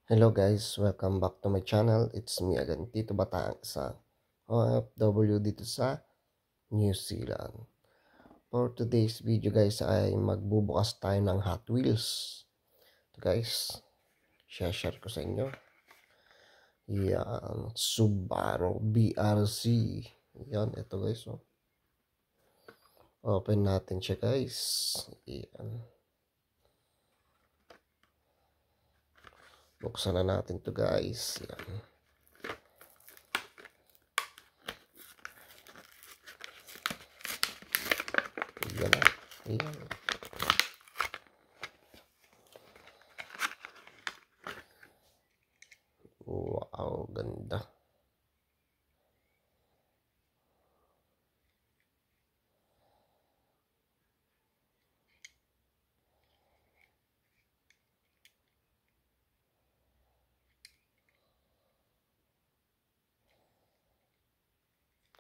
Hello guys, welcome back to my channel. It's me again, Tito Batang, sa OFW dito sa New Zealand. For today's video guys ay magbubukas tayo ng Hot Wheels. Ito guys, share ko sa inyo. Yan, Subaru BRZ. Yan, ito guys. Oh. Open natin siya guys. Yan. Buksan na natin to guys. Yan. Yan na. Yan. Wow, ganda.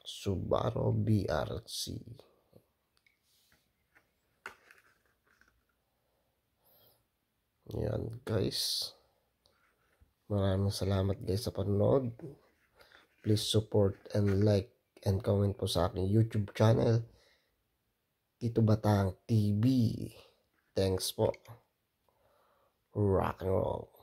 Subaru BRZ. Yan guys. Maraming salamat guys sa panonood. Please support and like and comment po sa aking YouTube channel, Tito Batang TV. Thanks po. Rock and roll.